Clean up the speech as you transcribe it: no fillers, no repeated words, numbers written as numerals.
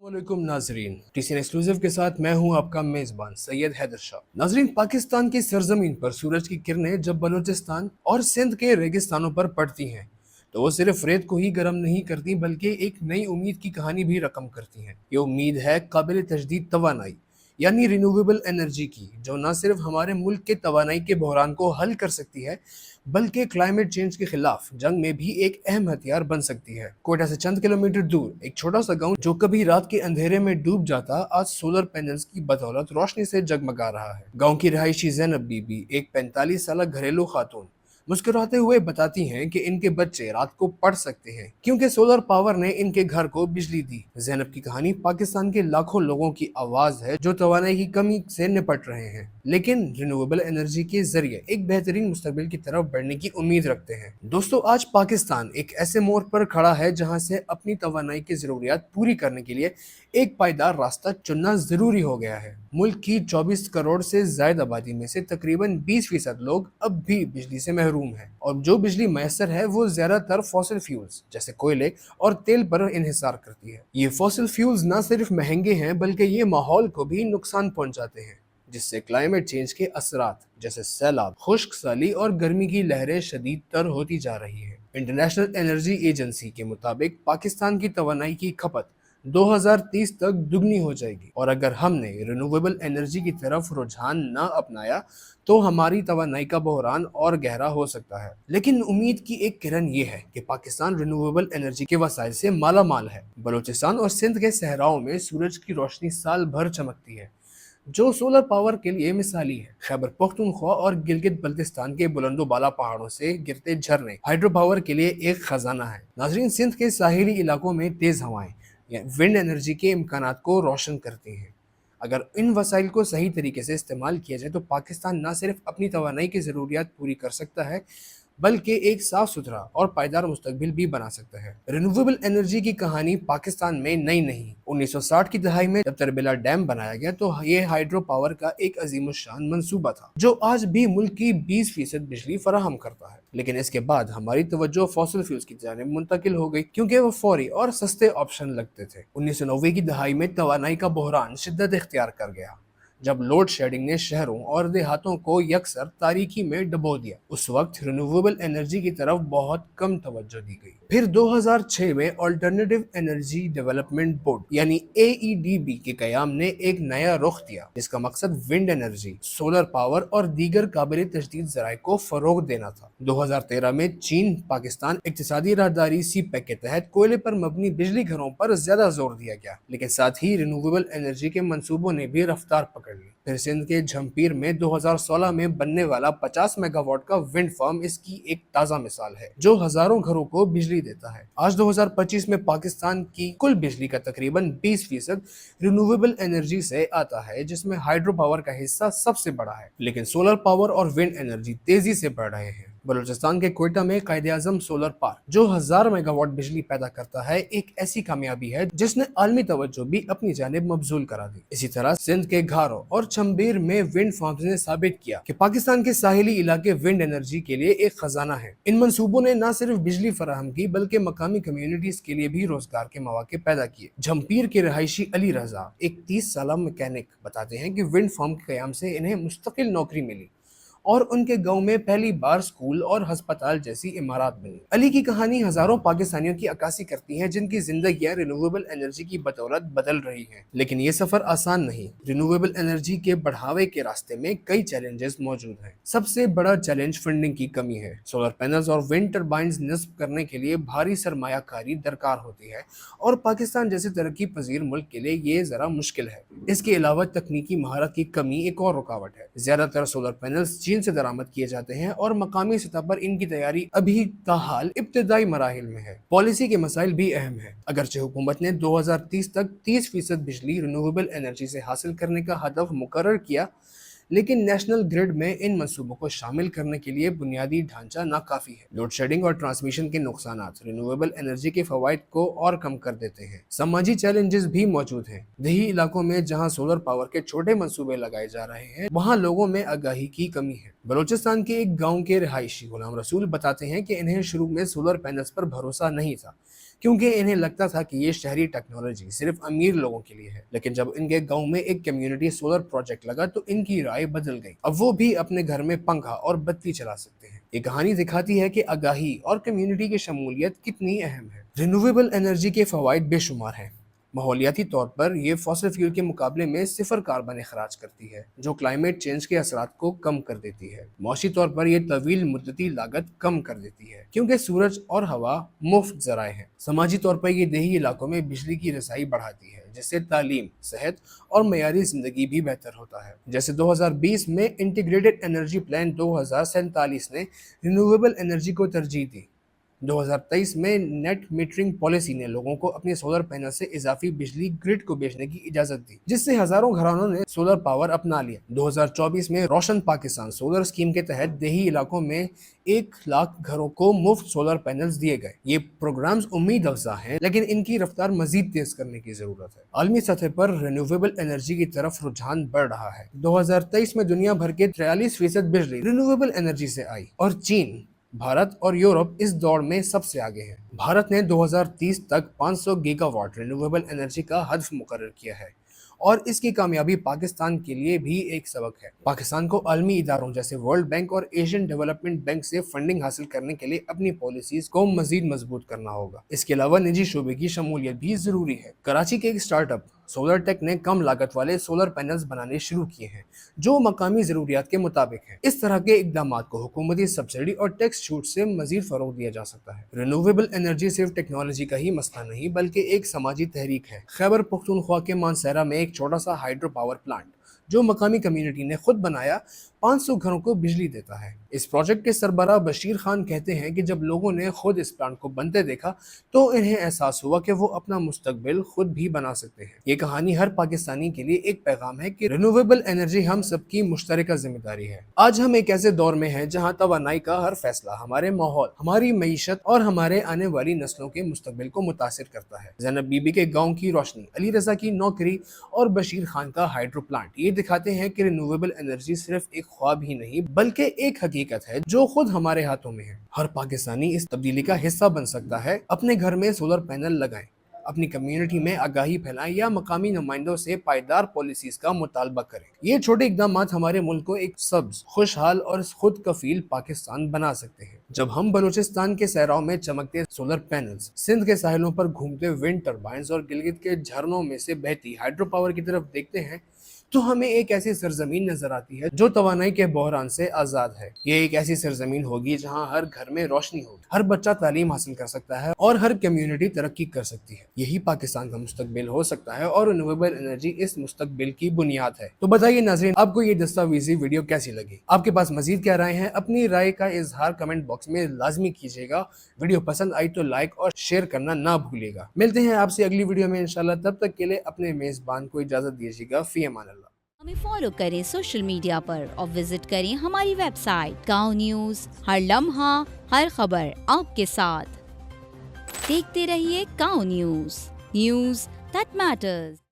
वालेकुम नाजरीन, TCN exclusive के साथ मैं हूं आपका मेजबान सैयद हैदर शाह। नाजरीन, पाकिस्तान की सरजमीन पर सूरज की किरणें जब बलूचिस्तान और सिंध के रेगिस्तानों पर पड़ती हैं तो वो सिर्फ रेत को ही गर्म नहीं करती बल्कि एक नई उम्मीद की कहानी भी रकम करती हैं। ये उम्मीद है काबिल तजदीद तवानाई यानी रिन्यूएबल एनर्जी की, जो न सिर्फ हमारे मुल्क के तवानाई के बहरान को हल कर सकती है बल्कि क्लाइमेट चेंज के खिलाफ जंग में भी एक अहम हथियार बन सकती है। कोयटा से चंद किलोमीटर दूर एक छोटा सा गांव जो कभी रात के अंधेरे में डूब जाता, आज सोलर पैनल्स की बदौलत रोशनी से जगमगा रहा है। गांव की रहायशी ज़ैनब बीबी, एक 45 साल घरेलू खातून, मुस्कुराते हुए बताती हैं कि इनके बच्चे रात को पढ़ सकते हैं क्योंकि सोलर पावर ने इनके घर को बिजली दी। ज़ैनब की कहानी पाकिस्तान के लाखों लोगों की आवाज है जो तवानाई की कमी से निपट रहे हैं लेकिन रिन्यूएबल एनर्जी के जरिए एक बेहतरीन मुस्तकबिल की तरफ बढ़ने की उम्मीद रखते हैं। दोस्तों, आज पाकिस्तान एक ऐसे मोड़ पर खड़ा है जहां से अपनी तवानाई की जरूरियात पूरी करने के लिए एक पायदार रास्ता चुनना जरूरी हो गया है। मुल्क की 24 करोड़ से ज्यादा आबादी में से तकरीबन 20% लोग अब भी बिजली से महरूम हैं और जो बिजली मैसर है वो ज्यादातर फॉसिल फ्यूल्स जैसे कोयले और तेल पर इन्हिसार करती है। ये फॉसिल फ्यूल्स न सिर्फ महंगे हैं बल्कि ये माहौल को भी नुकसान पहुंचाते हैं, जिससे क्लाइमेट चेंज के असरात जैसे सैलाब, खुश्क साली और गर्मी की लहरें शदीद तर होती जा रही है। इंटरनेशनल एनर्जी एजेंसी के मुताबिक पाकिस्तान की तवानाई की खपत 2030 तक दुगनी हो जाएगी और अगर हमने रिन्यूएबल एनर्जी की तरफ रुझान न अपनाया तो हमारी तवानाई का बहरान और गहरा हो सकता है। लेकिन उम्मीद की एक किरण ये है कि पाकिस्तान रिन्यूएबल एनर्जी के वसाइल से माला माल है। बलूचिस्तान और सिंध के सहराओं में सूरज की रोशनी साल भर चमकती है जो सोलर पावर के लिए मिसाली है। खैबर पख्तूनख्वा और गिलगित बल्तिस्तान के बुलंदो बाला पहाड़ों से गिरते झरने हाइड्रो पावर के लिए एक खजाना है। नाजरीन, सिंध के साहिली इलाकों में तेज हवाएं या विंड एनर्जी के इम्कानात को रोशन करती हैं। अगर इन वसाइल को सही तरीके से इस्तेमाल किया जाए तो पाकिस्तान न सिर्फ अपनी तवानाई की ज़रूरियात पूरी कर सकता है बल्कि एक साफ सुथरा और पायदार मुस्तकबिल भी बना सकता है। रिन्यूएबल एनर्जी की कहानी पाकिस्तान में नई नहीं। 1960 की दहाई में जब तरबेला डैम बनाया गया तो ये हाइड्रो पावर का एक अजीमुशान मंसूबा था जो आज भी मुल्क की 20% बिजली फराहम करता है। लेकिन इसके बाद हमारी तवज्जो फॉसिल फ्यूल्स की जानिब मुंतकिल हो गई क्योंकि वो फौरी और सस्ते ऑप्शन लगते थे। 1990 की दहाई में तवानाई का बहरान शिद्दत इख्तियार कर गया जब लोड शेडिंग ने शहरों और देहातों को यकसर तारीकी में डुबो दिया। उस वक्त रिन्यूएबल एनर्जी की तरफ बहुत कम तवज्जो दी गई। फिर 2006 में अल्टरनेटिव एनर्जी डेवलपमेंट बोर्ड यानी AEDB के कयाम ने एक नया रुख दिया जिसका मकसद विंड एनर्जी, सोलर पावर और दीगर काबिल तजदीद ज़राए को फरोग देना था। 2013 में चीन पाकिस्तान इक्तिसादी राहदारी CPEC के तहत कोयले पर मबनी बिजली घरों पर ज्यादा जोर दिया गया, लेकिन साथ ही रिन्यूएबल एनर्जी के मंसूबों ने भी रफ्तार पकड़ ली। फिर सिंध के झम्पीर में 2016 में बनने वाला 50 मेगावाट का विंड फार्म इसकी एक ताज़ा मिसाल है जो हजारों घरों को बिजली देता है। आज 2025 में पाकिस्तान की कुल बिजली का तकरीबन 20% रिन्यूएबल एनर्जी से आता है जिसमें हाइड्रो पावर का हिस्सा सबसे बड़ा है, लेकिन सोलर पावर और विंड एनर्जी तेजी से बढ़ रहे हैं। बलूचिस्तान के कोयटा में कायदे-आज़म सोलर पार्क जो 1000 मेगावाट बिजली पैदा करता है एक ऐसी कामयाबी है जिसने आलमी तवज्जो भी अपनी जानिब मबजूल करा दी। इसी तरह सिंध के घारो और चंबीर में विंड फार्म्स ने साबित किया कि पाकिस्तान के साहिली इलाके विंड एनर्जी के लिए एक खजाना है। इन मंसूबों ने न सिर्फ बिजली फराहम की बल्कि मकामी कम्युनिटीज के लिए भी रोजगार के मौके पैदा किए। झम्पीर के रहायशी अली रजा, एक 30 साल मैकेनिक, बताते हैं कि विंड फार्म के कयाम से इन्हें मुस्तकिल नौकरी मिली और उनके गांव में पहली बार स्कूल और अस्पताल जैसी इमारत बनी। अली की कहानी हजारों पाकिस्तानियों की अक्कासी करती है जिनकी जिंदगियां रिन्यूएबल एनर्जी की बदौलत बदल रही हैं। लेकिन ये सफर आसान नहीं। रिन्यूएबल एनर्जी के बढ़ावे के रास्ते में कई चैलेंजेस मौजूद हैं। सबसे बड़ा चैलेंज फंडिंग की कमी है। सोलर पैनल्स और विंड टर्बाइंस नस्ब करने के लिए भारी सरमायाकारी दरकार होती है और पाकिस्तान जैसे तरक्की पजीर मुल्क के लिए ये जरा मुश्किल है। इसके अलावा तकनीकी महारत की कमी एक और रुकावट है। ज्यादातर सोलर पैनल्स चीन से दरामद किए जाते हैं और मकामी सतह पर इनकी तैयारी अभी ताहाल इब्तदाई मराहिल में है। पॉलिसी के मसाइल भी अहम है। अगरचे हुकूमत ने 2030 तक 30% बिजली रिन्यूएबल एनर्जी से हासिल करने का हदफ मुकर्रर किया, लेकिन नेशनल ग्रिड में इन मंसूबों को शामिल करने के लिए बुनियादी ढांचा नाकाफी है। लोड शेडिंग और ट्रांसमिशन के नुकसानात रिन्यूएबल एनर्जी के फवाइद को और कम कर देते हैं। समाजी चैलेंजेस भी मौजूद हैं। देही इलाकों में जहां सोलर पावर के छोटे मंसूबे लगाए जा रहे हैं वहां लोगों में आगाही की कमी है। बलूचिस्तान के एक गाँव के रिहायशी गुलाम रसूल बताते हैं कि इन्हें शुरू में सोलर पैनल्स पर भरोसा नहीं था, क्योंकि इन्हें लगता था कि ये शहरी टेक्नोलॉजी सिर्फ अमीर लोगों के लिए है। लेकिन जब इनके गांव में एक कम्युनिटी सोलर प्रोजेक्ट लगा तो इनकी राय बदल गई। अब वो भी अपने घर में पंखा और बत्ती चला सकते हैं। ये कहानी दिखाती है कि आगाही और कम्युनिटी की शमूलियत कितनी अहम है। रिन्यूएबल एनर्जी के फवाइद बेशुमार हैं। माहौलियाती तौर पर ये फॉसिल फ्यूल के मुकाबले में सिफर कार्बन अखराज करती है, जो क्लाइमेट चेंज के असरात को कम कर देती है। मौसी तौर पर यह तवील मुद्दती लागत कम कर देती है, क्योंकि सूरज और हवा मुफ्त जराए हैं। समाजी तौर पर यह देही इलाकों में बिजली की रसाई बढ़ाती है, जिससे तालीम, सेहत और मयारी जिंदगी भी बेहतर होता है। जैसे 2020 में इंटीग्रेटेड एनर्जी प्लान 2047 ने रिन्यूएबल एनर्जी को तरजीह दी। 2023 में नेट मीटरिंग पॉलिसी ने लोगों को अपने सोलर पैनल से इजाफी बिजली ग्रिड को बेचने की इजाजत दी, जिससे हजारों घरानों ने सोलर पावर अपना लिया। 2024 में रोशन पाकिस्तान सोलर स्कीम के तहत देही इलाकों में 1 लाख घरों को मुफ्त सोलर पैनल्स दिए गए। ये प्रोग्राम्स उम्मीद अफजा हैं, लेकिन इनकी रफ्तार मजीद तेज करने की जरूरत है। आलमी सतह पर रिन्यूएबल एनर्जी की तरफ रुझान बढ़ रहा है। 2023 में दुनिया भर के 43% बिजली रिन्यूएबल एनर्जी से आई और चीन, भारत और यूरोप इस दौड़ में सबसे आगे है। भारत ने 2030 तक 500 गीगावाट रिन्यूएबल एनर्जी का हदफ मुकर्रर किया है और इसकी कामयाबी पाकिस्तान के लिए भी एक सबक है। पाकिस्तान को आलमी इदारों जैसे वर्ल्ड बैंक और एशियन डेवलपमेंट बैंक से फंडिंग हासिल करने के लिए अपनी पॉलिसीज को मजीद मजबूत करना होगा। इसके अलावा निजी शोबे की शमूलियत भी जरूरी है। कराची के एक स्टार्टअप सोलर टेक ने कम लागत वाले सोलर पैनल्स बनाने शुरू किए हैं, जो मकामी जरूरियात के मुताबिक हैं। इस तरह के इकदामात को हुकूमती सब्सिडी और टैक्स छूट से मजीद फरोग दिया जा सकता है। रिन्यूएबल एनर्जी सिर्फ टेक्नोलॉजी का ही मसला नहीं, बल्कि एक समाजी तहरीक है। खैबर पख्तूनख्वा के मानसहरा में एक छोटा सा हाइड्रो पावर प्लांट जो मकामी कम्युनिटी ने खुद बनाया 500 घरों को बिजली देता है। इस प्रोजेक्ट के सरबराह बशीर खान कहते हैं कि जब लोगों ने खुद इस प्लांट को बनते देखा तो इन्हें एहसास हुआ कि वो अपना मुस्तकबिल खुद भी बना सकते हैं। ये कहानी हर पाकिस्तानी के लिए एक पैगाम है कि रिन्यूएबल एनर्जी हम सबकी मुश्तरका जिम्मेदारी है। आज हम एक ऐसे दौर में हैं जहां तवानाई का हर फैसला हमारे माहौल, हमारी मईशत और हमारे आने वाली नस्लों के मुस्तकबिल को मुतासिर करता है। ज़ैनब बीबी के गाँव की रोशनी, अली रजा की नौकरी और बशीर खान का हाइड्रो प्लांट ये दिखाते हैं कि रिन्यूएबल एनर्जी सिर्फ एक ख्वाब ही नहीं, बल्कि एक हकीकत है जो खुद हमारे हाथों में है। हर पाकिस्तानी इस तब्दीली का हिस्सा बन सकता है। अपने घर में सोलर पैनल लगाएं, अपनी कम्युनिटी में आगाही फैलाएं या मकामी नुमाइंदों से पायदार पॉलिसीज का मुतालबा करें। ये छोटे इकदाम हमारे मुल्क को एक सब्ज, खुशहाल और खुद कफील पाकिस्तान बना सकते हैं। जब हम बलूचिस्तान के सहराओं में चमकते सोलर पैनल्स, सिंध के साहिलों पर घूमते विंड टर्बाइंस और गिलगित के झरनों में से बहती हाइड्रो पावर की तरफ देखते हैं तो हमें एक ऐसी सरजमीन नजर आती है जो तवानाई के बहरान से आजाद है। ये एक ऐसी सरजमीन होगी जहां हर घर में रोशनी होगी, हर बच्चा तालीम हासिल कर सकता है और हर कम्युनिटी तरक्की कर सकती है। यही पाकिस्तान का मुस्तकबिल हो सकता है और रिन्यूएबल एनर्जी इस मुस्तकबिल की बुनियाद है। तो बताइए नाज़रीन, आपको ये दस्तावेजी वीडियो कैसी लगी? आपके पास मजीद क्या राय है? अपनी राय का इजहार कमेंट बॉक्स में लाजमी कीजिएगा। वीडियो पसंद आई तो लाइक और शेयर करना ना भूलिएगा। मिलते हैं आपसे अगली वीडियो में इंशाल्लाह। तब तक के लिए अपने मेजबान को इजाजत दीजिएगा। फी अमान अल्लाह। हमें फॉलो करें सोशल मीडिया पर और विजिट करें हमारी वेबसाइट काउ न्यूज। हर लम्हा, हर खबर आपके साथ। देखते रहिए cow news, news that matters.